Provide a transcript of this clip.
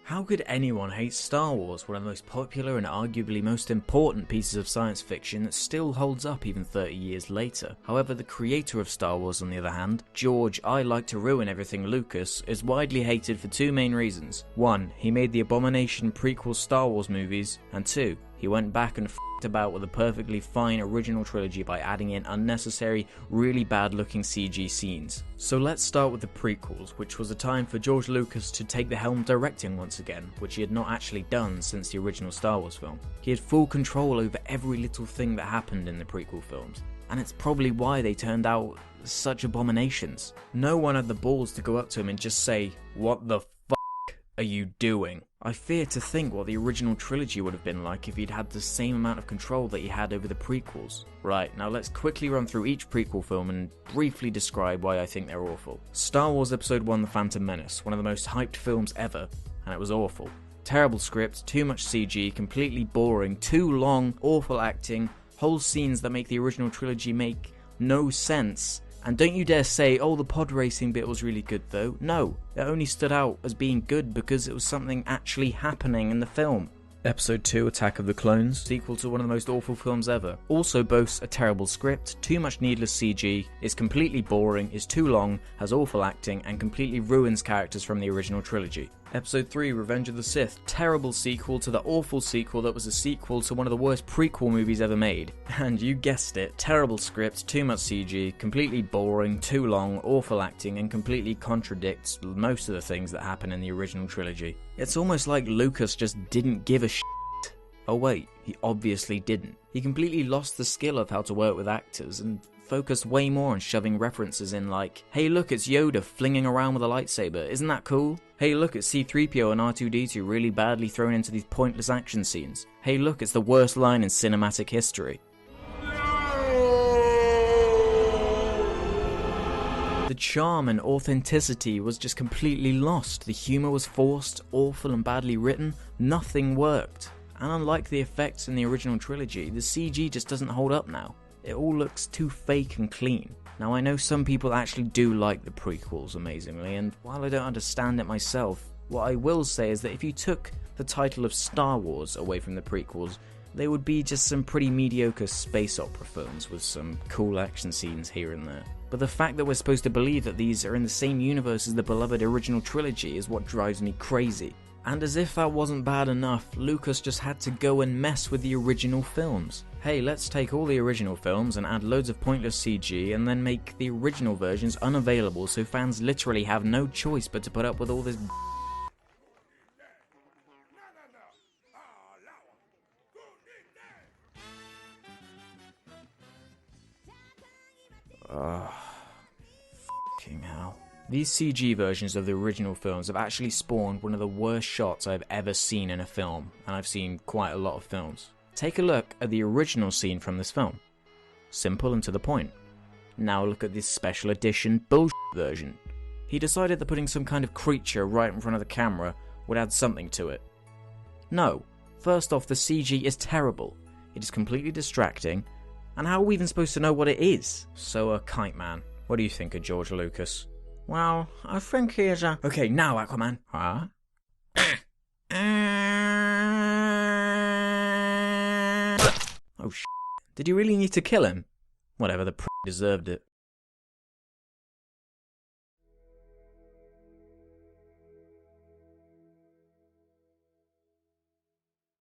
How could anyone hate Star Wars, one of the most popular and arguably most important pieces of science fiction that still holds up even 30 years later? However, the creator of Star Wars, on the other hand, George "I like to ruin everything" Lucas, is widely hated for two main reasons. 1. He made the abomination prequel Star Wars movies, and 2. He went back and f***ed about with a perfectly fine original trilogy by adding in unnecessary, really bad looking CG scenes. So let's start with the prequels, which was a time for George Lucas to take the helm directing once again, which he had not actually done since the original Star Wars film. He had full control over every little thing that happened in the prequel films, and it's probably why they turned out such abominations. No one had the balls to go up to him and just say, "What the are you doing?" I fear to think what the original trilogy would have been like if he'd had the same amount of control that he had over the prequels. Right, now let's quickly run through each prequel film and briefly describe why I think they're awful. Star Wars Episode 1 The Phantom Menace, one of the most hyped films ever, and it was awful. Terrible script, too much CG, completely boring, too long, awful acting, whole scenes that make the original trilogy make no sense. And don't you dare say, "Oh, the pod racing bit was really good though." No, it only stood out as being good because it was something actually happening in the film. Episode 2 Attack of the Clones, sequel to one of the most awful films ever, also boasts a terrible script, too much needless CG, is completely boring, is too long, has awful acting, and completely ruins characters from the original trilogy. Episode 3 Revenge of the Sith, terrible sequel to the awful sequel that was a sequel to one of the worst prequel movies ever made. And you guessed it, terrible script, too much CG, completely boring, too long, awful acting, and completely contradicts most of the things that happen in the original trilogy. It's almost like Lucas just didn't give a shit. Oh wait, he obviously didn't. He completely lost the skill of how to work with actors and focused way more on shoving references in like, "Hey look, it's Yoda flinging around with a lightsaber, isn't that cool? Hey look, it's C-3PO and R2-D2 really badly thrown into these pointless action scenes. Hey look, it's the worst line in cinematic history." The charm and authenticity was just completely lost. The humour was forced, awful and badly written, nothing worked. And unlike the effects in the original trilogy, the CG just doesn't hold up now. It all looks too fake and clean. Now I know some people actually do like the prequels amazingly, and while I don't understand it myself, what I will say is that if you took the title of Star Wars away from the prequels, they would be just some pretty mediocre space opera films with some cool action scenes here and there. But the fact that we're supposed to believe that these are in the same universe as the beloved original trilogy is what drives me crazy. And as if that wasn't bad enough, Lucas just had to go and mess with the original films. Hey, let's take all the original films and add loads of pointless CG and then make the original versions unavailable so fans literally have no choice but to put up with all this fucking hell. These CG versions of the original films have actually spawned one of the worst shots I've ever seen in a film, and I've seen quite a lot of films. Take a look at the original scene from this film. Simple and to the point. Now look at this special edition bullshit version. He decided that putting some kind of creature right in front of the camera would add something to it. No. First off, the CG is terrible. It is completely distracting, and how are we even supposed to know what it is? So, Kite Man, what do you think of George Lucas? Well, I think he is a... Okay, now Aquaman. Huh? Oh shit. Did you really need to kill him? Whatever, the deserved it.